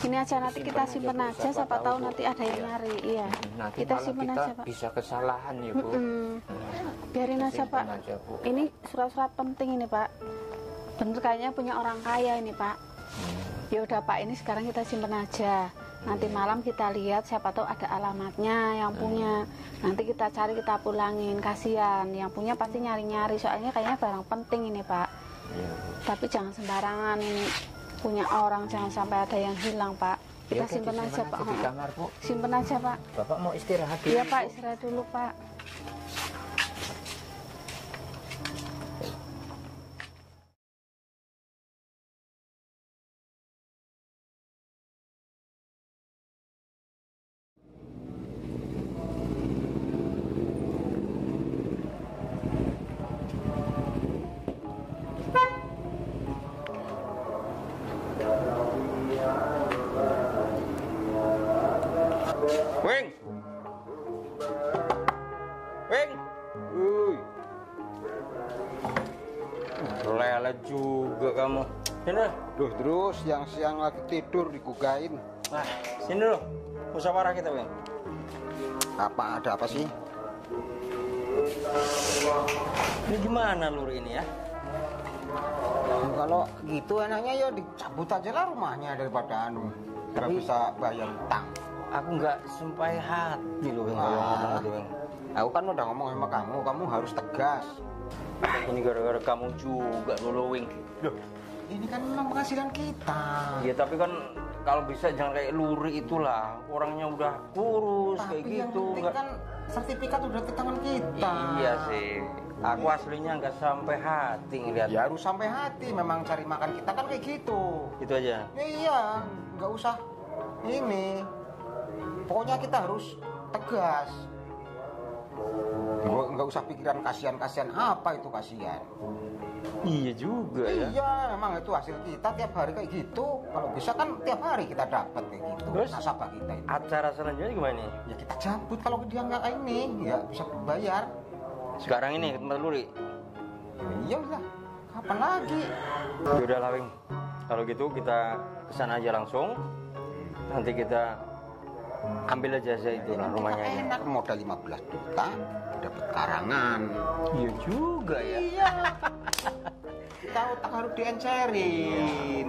Ini aja nanti kita simpen aja, siapa tahu nanti ada yang nyari. Iya. nanti Kita malah simpen kita aja Pak. bisa kesalahan ya, Bu. Biarin aja Pak. Simpen aja, Bu. Ini surat-surat penting ini Pak. Bener kayaknya punya orang kaya ini Pak. Ya udah Pak, ini sekarang kita simpen aja. Nanti malam kita lihat, siapa tahu ada alamatnya yang punya. Nanti kita cari, kita pulangin. Kasihan, yang punya pasti nyari-nyari. Soalnya kayaknya barang penting ini Pak. Ya, Bu. Tapi jangan sembarangan ini punya orang, jangan sampai ada yang hilang Pak. Kita Ya udah, simpen aja Pak. di kamar, Bu. Simpen aja Pak. Bapak mau istirahat dulu? Iya Pak, istirahat dulu Pak. Wing. Wing. Uy, Lelet juga kamu. Sini. duh terus siang-siang lagi tidur digugain. Nah, sini loh. Musyawarah kita, Wing. Apa ada apa sih? Ini gimana lur ini ya? Kalau gitu enaknya ya dicabut aja lah rumahnya daripada nggak bisa bayar utang. Aku nggak sampai hati loh, Wing, kalau ngomong itu, Wing. Aku kan udah ngomong sama kamu harus tegas. Ini gara-gara kamu juga dulu, Wing. Loh, ini kan memang penghasilan kita. Ya tapi kan kalau bisa jangan kayak Luri itulah. Orangnya udah kurus kayak Tapi yang gitu. penting kan sertifikat udah di tangan kita. Iya sih. Aku aslinya nggak sampai hati ngeliat. Ya harus sampai hati, memang cari makan kita kan kayak gitu. Itu aja. Ya, iya, nggak usah ini. Pokoknya kita harus tegas. Nggak usah pikiran kasihan apa itu kasihan. Iya juga ya. Iya, memang itu hasil kita tiap hari kayak gitu. Kalau bisa kan tiap hari kita dapat kayak gitu. Terus? Nasabah kita itu. Acara selanjutnya gimana nih? Ya kita cabut kalau dia nggak ini, ya bisa bayar. Sekarang ini ke tempat Luri. Iya lah, kapan lagi? Yaudah lah, Wing. Kalau gitu kita kesana aja langsung. Nanti kita ambil aja itu lah rumahnya. Kita enak modal 15 juta, dapat karangan. Iya juga ya. Iya. Kita utang harus diencerin.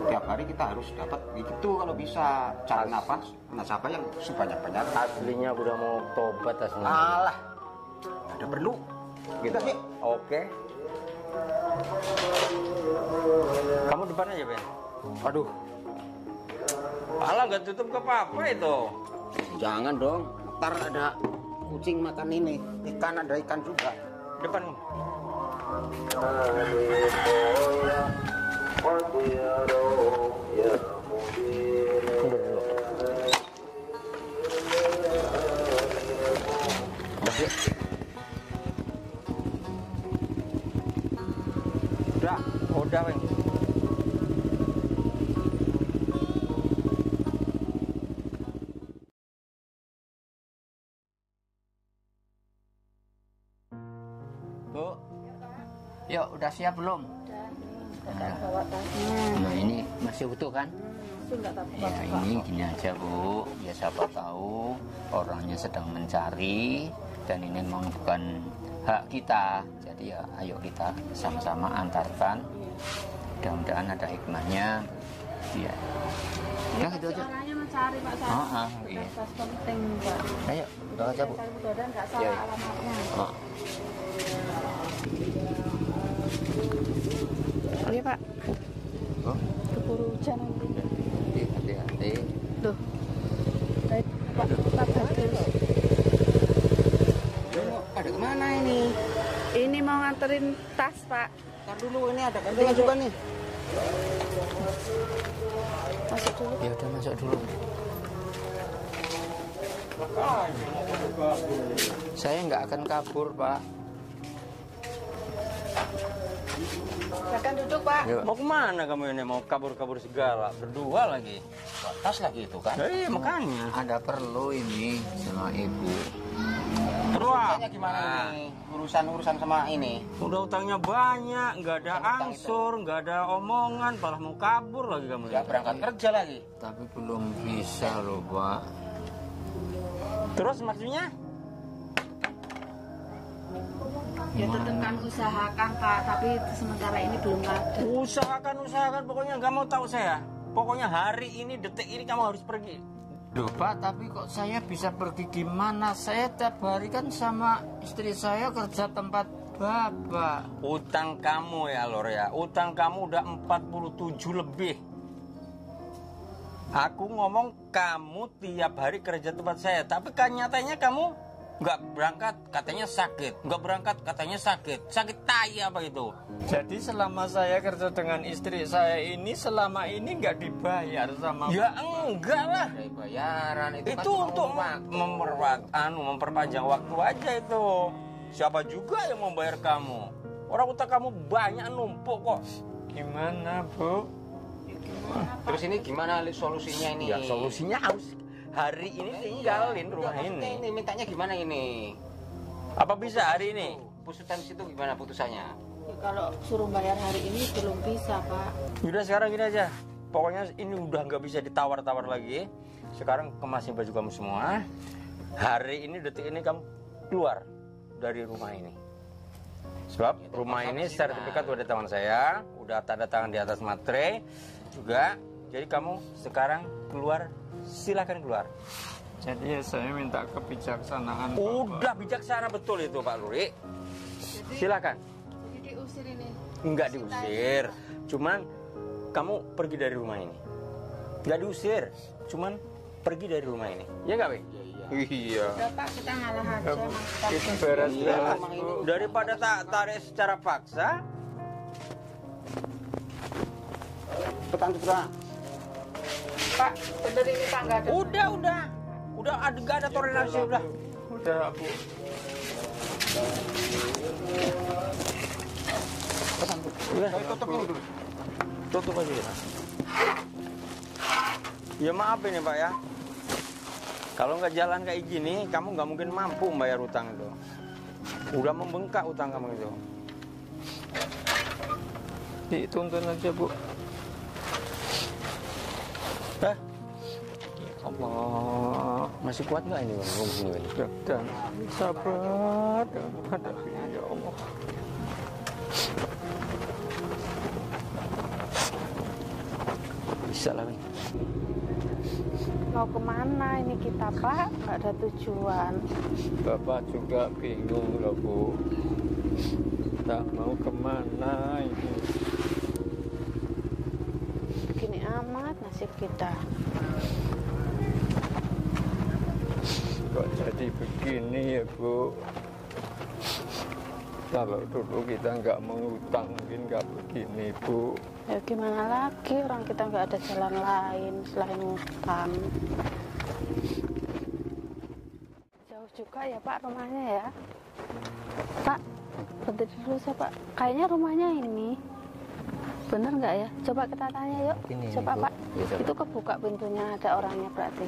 Tiap hari kita harus dapat gitu kalau bisa. Cari nafas, nasabah yang sebanyak-banyak. Aslinya aku udah mau tobat aslinya. Alah, ada perlu. Gitu. Udah, yuk. Oke. Kamu depan aja, Ben. Aduh, Alah, nggak tutup ke apa itu. jangan dong. Ntar ada kucing makan ini. Ikan, ada ikan juga. Depan. Mundur dulu. Udah, Weng. Bu, yuk udah siap belum? Udah bawa tasnya. Nah ini masih utuh kan? Itu nggak tak Ya ini gini aja Bu, ya siapa tahu orangnya sedang mencari dan ini memang bukan hak kita. Jadi ya ayo kita sama-sama antarkan. Mudah-mudahan ada hikmahnya. Iya. Ini Ya, pasti gitu aja. orangnya mencari Pak saya. Iya. Berkas penting Pak. Ayo, udah aja Bu. Saya mudah-mudahan nggak Iya, salah iya. alamatnya. Oh. Iya Pak. Oh. Keburu hujan nanti. Hati-hati. Loh. Baik Pak bagus. Ada kemana ini? Ini mau nganterin tas Pak. Ntar dulu, ini ada gantian juga nih. Masuk dulu. Ya udah masuk dulu. Saya nggak akan kabur, Pak. Silakan duduk Pak. Yuk. Mau kemana kamu ini? Mau kabur-kabur segala? Berdua lagi. Tas lagi itu kan. Iya makanya. Ada perlu ini sama Ibu. Terus Urusannya gimana ini? Urusan sama ini. udah utangnya banyak, nggak ada angsur, nggak ada omongan, malah mau kabur lagi kamu. Nggak berangkat kerja lagi. Tapi belum bisa loh, Pak. Terus maksudnya? Ya tetap kan usahakan Pak, tapi sementara ini belum ada. Usahakan, pokoknya nggak mau tahu saya. Pokoknya hari ini, detik ini kamu harus pergi. Duh, Pak, tapi kok saya bisa pergi gimana? Saya tiap hari kan sama istri saya kerja tempat Bapak. Utang kamu ya Lor ya, utang kamu udah 47 lebih. Aku ngomong kamu tiap hari kerja tempat saya, tapi kan nyatanya kamu nggak berangkat, katanya sakit. Nggak berangkat, katanya sakit. Sakit tai apa itu? Jadi selama saya kerja dengan istri saya ini, selama ini nggak dibayar sama Ya enggak lah. Ada bayaran itu, kan Itu cuma untuk waktu. memperpanjang waktu aja itu. Siapa juga yang mau bayar kamu? Orang utang kamu banyak numpuk kok. Gimana, Bu? Terus ini gimana solusinya ini? Ya solusinya harus hari ini tinggalin rumah Maksudnya ini. mintanya gimana ini? Apa bisa hari ini? Putusan situ gimana putusannya? Ya, kalau suruh bayar hari ini belum bisa Pak. Udah sekarang gini aja. Pokoknya ini udah nggak bisa ditawar-tawar lagi. Sekarang kemasin baju kamu semua. Hari ini, detik ini kamu keluar dari rumah ini. Sebab rumah ini sertifikat udah di tangan saya, udah tanda tangan di atas materai juga. Jadi kamu sekarang keluar, silakan keluar. Jadi ya saya minta kebijaksanaan. Udah bijaksana betul itu Pak Luri. Silakan. Jadi diusir ini. Enggak diusir, cuman kamu pergi dari rumah ini. Enggak diusir, cuman pergi dari rumah ini. Ya nggak, Wei? Iya. Udah Pak, kita ngalah aja Mas. Itu beres-beres. Daripada tak tarik secara paksa, Petang. Pak, bener ini Pak nggak ada. udah nggak ada toleransi udah. Udah, Bu. Udah. Tutup aja kita. Ya maaf ini Pak ya. Kalau nggak jalan kayak gini, kamu nggak mungkin mampu membayar utang itu. Udah membengkak utang kamu itu. Dituntun aja, Bu. Hah? Allah. Masih kuat nggak ini Bang? Ngomong gini, Bang? Dan sabar hadapi ya Allah. Bisa lah Bang. Mau kemana ini kita Pak? Nggak ada tujuan. Bapak juga bingung loh, Bu. Tak mau kemana ini. Begini amat nasib kita. Kok jadi begini ya, Bu? Kalau dulu kita nggak mengutang mungkin nggak begini, Bu. Ya gimana lagi, orang kita nggak ada jalan lain selain ngutang. Jauh juga ya Pak rumahnya ya. Pak, berhenti dulu saya Pak. Kayaknya rumahnya ini. Bener nggak ya? Coba kita tanya yuk. Ini, Coba Bu. Pak. Ya, coba. Itu kebuka pintunya, ada orangnya berarti.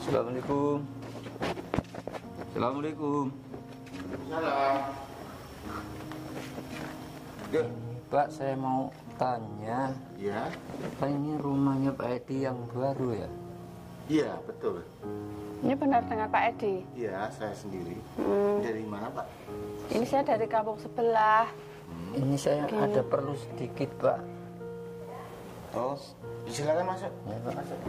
Assalamualaikum. Assalamualaikum. Dek. Pak, saya mau tanya, Ya. Pak, ini rumahnya Pak Edi yang baru ya? Iya, betul. Ini benar dengan Pak Edi? Iya, saya sendiri. Dari mana, Pak? Ini saya dari kampung sebelah. Ini saya ada perlu sedikit, Pak. Oh, silakan masuk. Ya, Pak. Masuk.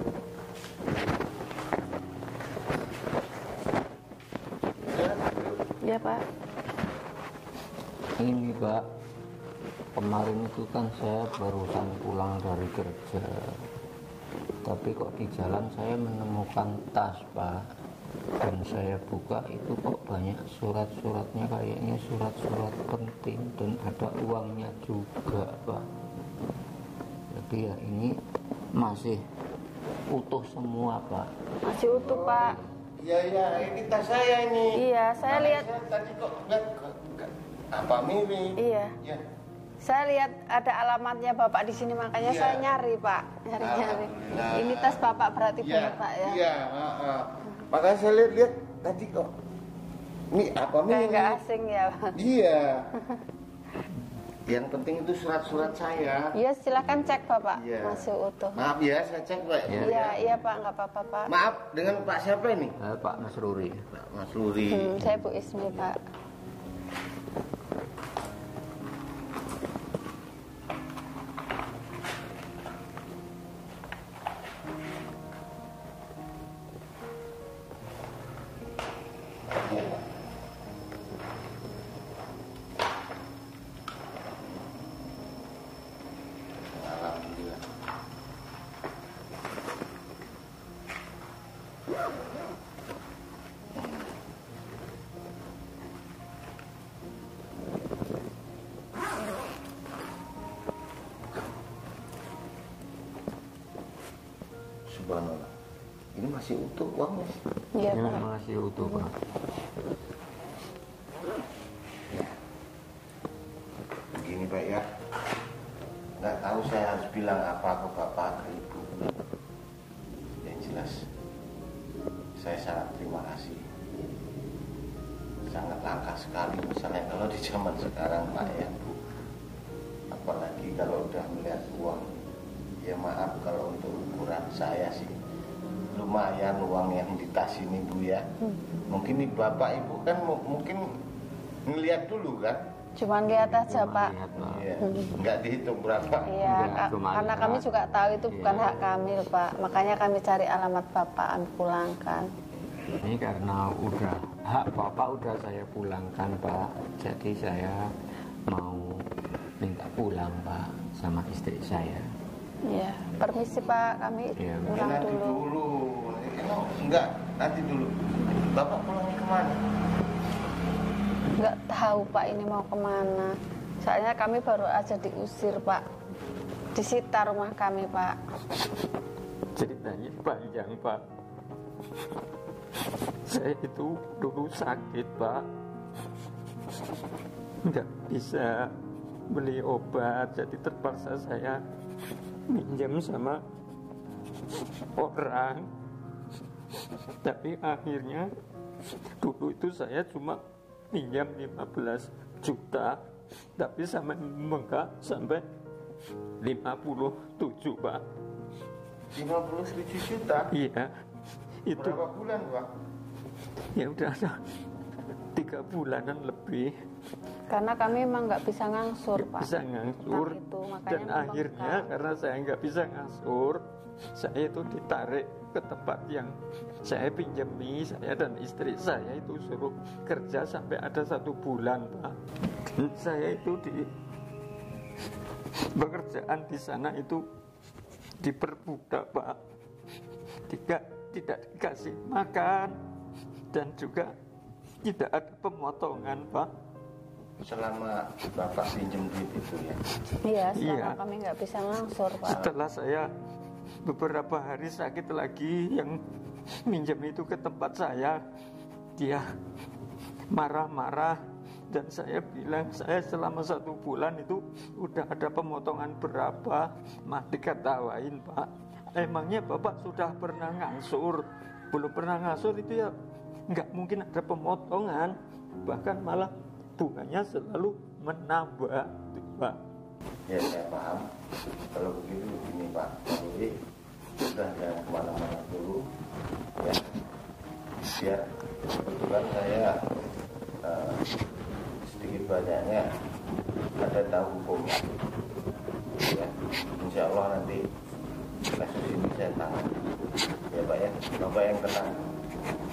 Iya Pak. Ini Pak, kemarin itu kan saya barusan pulang dari kerja, tapi kok di jalan saya menemukan tas Pak, dan saya buka itu kok banyak surat-suratnya, kayaknya surat-surat penting dan ada uangnya juga Pak. Jadi ya ini masih utuh semua Pak. Masih utuh Pak. Iya, ini tas saya ini. Iya, saya lihat. Saya tadi kok lihat apa mirip. Iya. Ya. Saya lihat ada alamatnya Bapak di sini, makanya Iya. saya nyari Pak. Nyari-nyari. Alhamdulillah. Ini tas Bapak berarti Iya, benar Pak ya? Iya, makanya saya lihat tadi kok. Ini apa Kayak mirip? nggak asing ya Pak. Iya. Yang penting itu surat-surat saya. Iya, silakan cek Bapak. Iya. Masih utuh. Maaf ya, saya cek Pak. Iya Pak, nggak apa-apa Pak. Maaf, dengan Pak siapa ini? Pak Mas Ruri. Pak Mas Luri. Saya Bu Ismi Pak. Alhamdulillah. Subhanallah. Ini masih utuh uangnya. Iya Ini Pak. masih utuh Pak. Begini Pak ya, nggak tahu saya harus bilang apa ke Bapak, ke Ibu. Yang jelas, saya sangat terima kasih. Sangat langka sekali misalnya kalau di zaman sekarang Pak ya Bu. Apalagi kalau udah melihat uang. Ya maaf kalau untuk ukuran saya sih lumayan uang yang di tas ini Bu ya. Mungkin nih Bapak Ibu kan mungkin ngelihat dulu kan. Cuman lihat aja Pak. Lihat, Pak. Iya, nggak dihitung berapa. Iya, Enggak, cuma karena lihat. kami juga tahu itu bukan Iya. hak kami loh, Pak. Makanya kami cari alamat Bapak, kami pulangkan. Ini karena udah hak Bapak udah saya pulangkan Pak. Jadi saya mau minta pulang Pak sama istri saya. Iya, permisi Pak, kami Iya, pulang nanti dulu. dulu. Enggak, nanti dulu. Bapak pulangnya kemana? Nggak tahu Pak ini mau kemana. Soalnya kami baru aja diusir Pak. Disita rumah kami Pak. Ceritanya panjang Pak. Saya itu dulu sakit Pak, nggak bisa beli obat, jadi terpaksa saya minjem sama orang. Tapi akhirnya dulu itu saya cuma pinjam 15 juta, tapi sampai membengkak sampai 57 Pak. 57 juta? Iya, itu Berapa bulan Pak? ya udah ada 3 bulanan lebih. Karena kami emang nggak bisa ngangsur Pak. Bisa ngangsur, Nah, itu, makanya dan membengkak. akhirnya karena saya nggak bisa ngangsur, saya itu ditarik ke tempat yang saya pinjami. Saya dan istri saya itu suruh kerja sampai ada 1 bulan Pak. Dan saya itu di pekerjaan di sana itu diperbudak Pak, tidak dikasih makan dan juga tidak ada pemotongan Pak. Selama Bapak pinjam duit itu ya? Iya, selama Iya. kami nggak bisa ngangsur Pak. Setelah saya beberapa hari sakit lagi, yang minjem itu ke tempat saya, dia marah-marah, dan saya bilang saya selama 1 bulan itu udah ada pemotongan berapa. Mah diketawain Pak, emangnya Bapak sudah pernah ngangsur? Belum pernah ngangsur itu ya nggak mungkin ada pemotongan, bahkan malah bunganya selalu menambah. Pak. Ya saya paham. Kalau begitu begini Pak Luri, sudah jangan kemana-mana dulu. Ya, biar kebetulan saya sedikit banyaknya ada tahu hukum. Ya, insya Allah nanti kasus ini saya tangani. Ya Pak ya, Bapak yang tenang,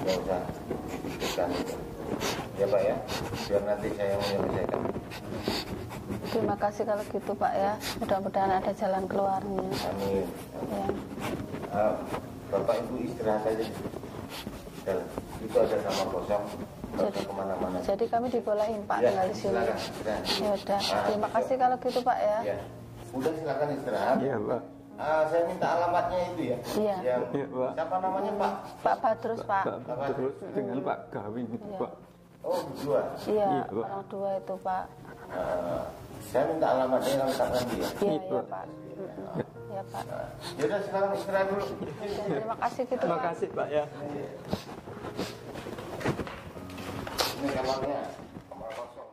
nggak usah dipikirkan itu. Ya Pak ya, biar nanti saya menyelesaikan. Terima kasih kalau gitu Pak ya. Mudah-mudahan ada jalan keluarnya. Amin. Ya. Bapak Ibu istirahat aja. Itu ada kamar kosong. Nggak usah kemana-mana. Jadi kami dibolehin Pak Ya, tinggal di sini. silakan. Ya udah. Terima kasih kalau gitu Pak ya. Ya. Udah silakan istirahat. Iya, Pak. Saya minta alamatnya itu ya. Iya. Yang Iya, Pak. siapa namanya Pak? Pak Badrus Pak. Pak terus dengan Pak Gawin itu, Iya. Pak. Oh berdua. Iya, Iya, Pak. orang dua itu Pak. Saya minta alamatnya lengkap nanti ya. Iya, iya Pak. Iya Pak. Yaudah silakan istirahat dulu. Terima kasih gitu Terima Pak. kasih, Pak ya. Ini kamarnya. Kamar kosong.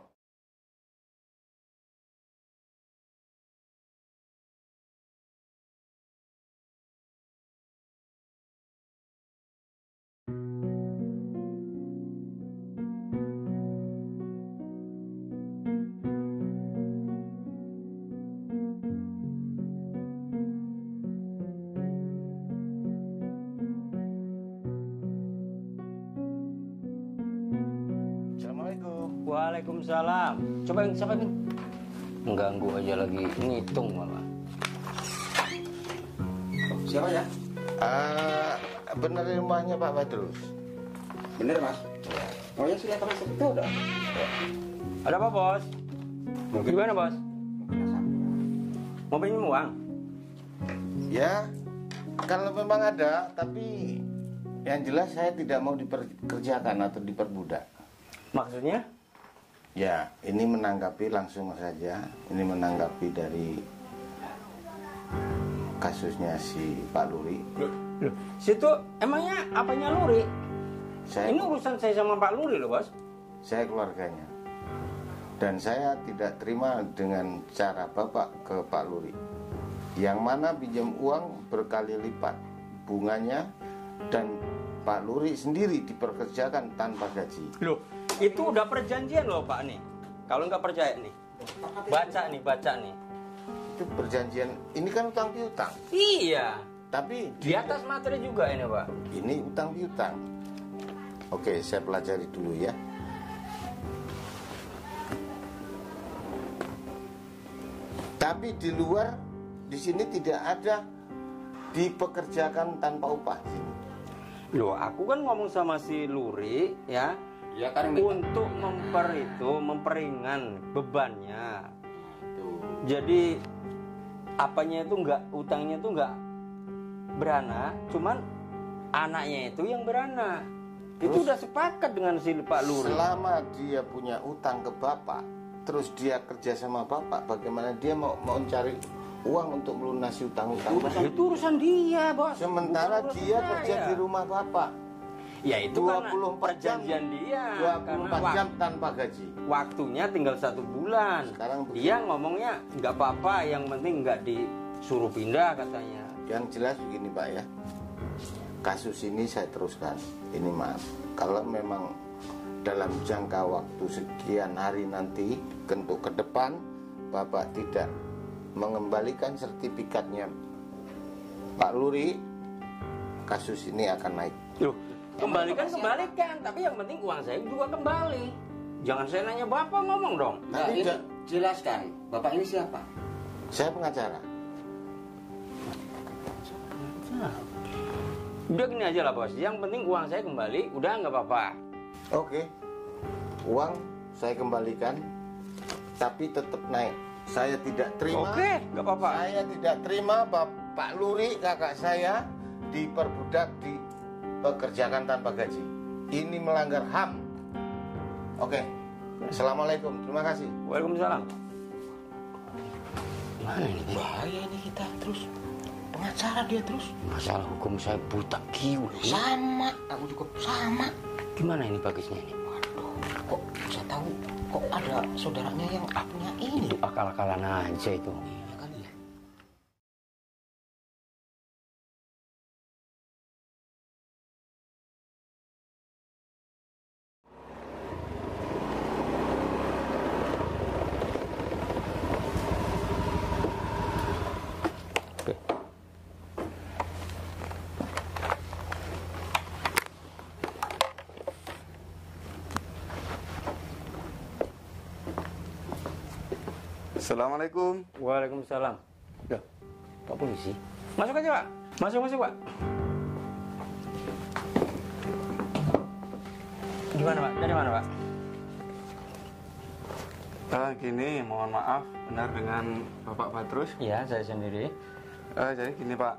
Assalamualaikum. Waalaikumsalam. Coba yang siapa ini? Mengganggu aja lagi ngitung malah. Siapa ya? Benar di rumahnya Pak Badrus. Bener Mas. Oh ya sudah masuk itu udah. Ada apa, Bos? Gimana, Bos? Mau pinjam uang? Ya, kalau memang ada, tapi yang jelas saya tidak mau diperkerjakan atau diperbudak. Maksudnya? Ya, ini menanggapi langsung saja. Ini menanggapi dari kasusnya si Pak Luri. Loh, situ emangnya apanya Luri? Ini urusan saya sama Pak Luri loh, Bos. Saya keluarganya. Dan saya tidak terima dengan cara Bapak ke Pak Luri. Yang mana pinjam uang berkali lipat bunganya, dan Pak Luri sendiri diperkerjakan tanpa gaji. Loh, itu udah perjanjian loh, Pak nih. Kalau nggak percaya nih, baca nih. Itu perjanjian, ini kan utang piutang. Iya, Tapi di atas materi juga ini, Pak. ini utang piutang. Oke, saya pelajari dulu ya. Tapi di luar, di sini tidak ada dipekerjakan tanpa upah. Loh, aku kan ngomong sama si Luri ya, Ya kan untuk memperingan bebannya. Jadi apanya itu nggak, utangnya itu nggak berana, cuman anaknya itu yang berana. Itu udah sepakat dengan si Pak Luri. Selama dia punya utang ke bapak, terus dia kerja sama bapak, bagaimana dia mau cari uang untuk melunasi utang-utang? Itu urusan dia, Bos. Sementara Bukan urusan dia saya. kerja di rumah bapak Ya itu 24 kan perjanjian dia. 24 jam tanpa gaji. Waktunya tinggal 1 bulan. Sekarang begini. Dia ngomongnya nggak apa-apa, yang penting nggak disuruh pindah katanya. Yang jelas begini Pak ya, kasus ini saya teruskan. Ini maaf, kalau memang dalam jangka waktu sekian hari nanti untuk ke depan Bapak tidak mengembalikan sertifikatnya Pak Luri, kasus ini akan naik. Loh, kembalikan, tapi yang penting uang saya juga kembali. Jangan saya nanya Bapak, ngomong dong. Nah, Tapi ini jelaskan, Bapak ini siapa? saya pengacara. Udah gini aja lah, Bos. Yang penting uang saya kembali, udah nggak apa-apa. Oke, uang saya kembalikan, tapi tetap naik. Saya tidak terima. Oke, nggak apa-apa. Saya tidak terima Pak Luri, kakak saya, diperbudak, dipekerjakan tanpa gaji. Ini melanggar HAM. Oke, Assalamualaikum, terima kasih. Waalaikumsalam. Mana ini? Bahaya ini kita terus. Pengacara dia terus. Masalah hukum saya buta kiu. Sama, aku juga sama. Gimana ini bagisnya ini? Waduh, kok saya tahu kok ada saudaranya yang punya ini. Itu akal-akalan aja itu. Assalamualaikum. Waalaikumsalam. Loh, Pak Polisi? Masuk aja, Pak. Masuk, Pak. Gimana, Pak? Dari mana, Pak? Gini, mohon maaf, benar dengan Bapak Badrus. Iya, saya sendiri. Jadi gini Pak,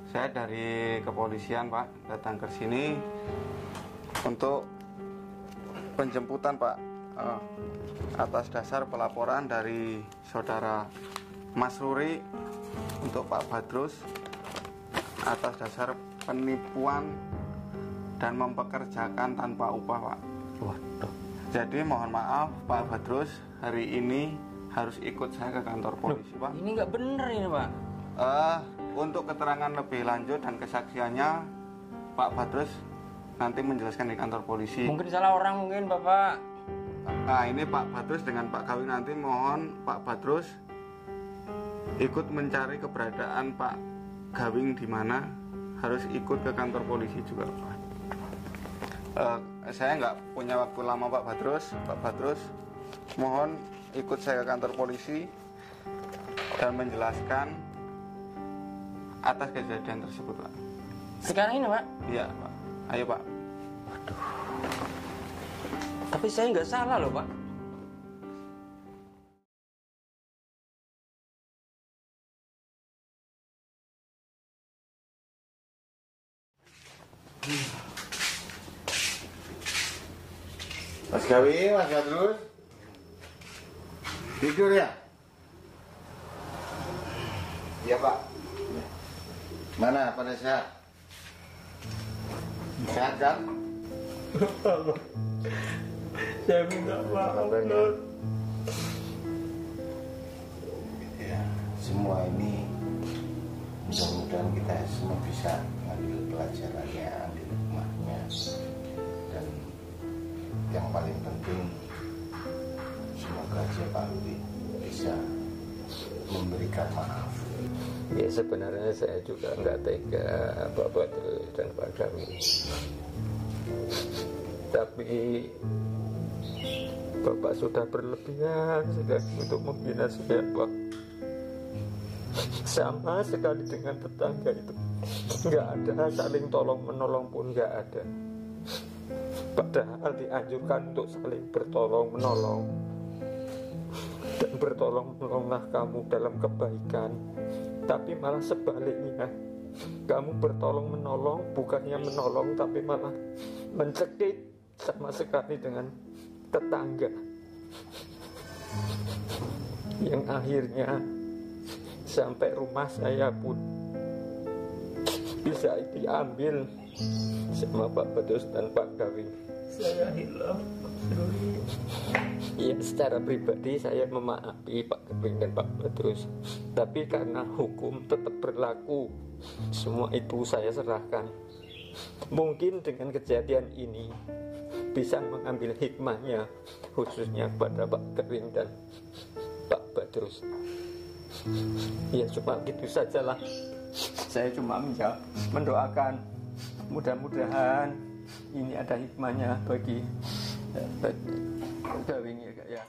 saya dari kepolisian Pak, datang ke sini untuk penjemputan Pak, atas dasar pelaporan dari saudara Mas Ruri untuk Pak Badrus atas dasar penipuan dan mempekerjakan tanpa upah Pak. Waduh. Jadi mohon maaf Pak Badrus, hari ini harus ikut saya ke kantor polisi Pak. Ini nggak bener ini, Pak. Untuk keterangan lebih lanjut dan kesaksiannya Pak Badrus nanti menjelaskan di kantor polisi. Mungkin salah orang mungkin, Bapak. Nah ini Pak Badrus dengan Pak Gawing, nanti mohon Pak Badrus ikut mencari keberadaan Pak Gawing di mana, harus ikut ke kantor polisi juga Pak. Saya nggak punya waktu lama Pak Badrus mohon ikut saya ke kantor polisi dan menjelaskan atas kejadian tersebut Pak. Sekarang ini, Pak? Iya Pak, ayo Pak. Tapi saya nggak salah loh, Pak. Mas Gawi, Mas Badrus tidur ya? Iya Pak. Mana pada sehat? Sehat kan? Saya minta maaf. Ya, semua ini mudah-mudahan kita semua bisa ambil pelajarannya, ambil hikmahnya, dan yang paling penting semoga aja Pak Rudi bisa memberikan maaf. Ya sebenarnya saya juga nggak tega Pak Badrus dan Pak Gawing. Tapi Bapak sudah berlebihan sudah untuk membina saya Pak. Sama sekali dengan tetangga itu nggak ada saling tolong menolong pun nggak ada. Padahal dianjurkan untuk saling bertolong menolong. Dan bertolong menolonglah kamu dalam kebaikan. Tapi malah sebaliknya, kamu bertolong menolong, bukannya menolong tapi malah mencekik sama sekali dengan tetangga. Yang akhirnya sampai rumah saya pun bisa diambil sama Pak Badrus dan Pak Gawing. Saya hilang. Ya secara pribadi saya memaafi Pak Gawing dan Pak Badrus, tapi karena hukum tetap berlaku, semua itu saya serahkan. Mungkin dengan kejadian ini bisa mengambil hikmahnya, khususnya kepada Pak Gawing dan Pak Badrus. Ya cuma gitu sajalah. Saya cuma mendoakan mudah-mudahan ini ada hikmahnya bagi Gawing ya.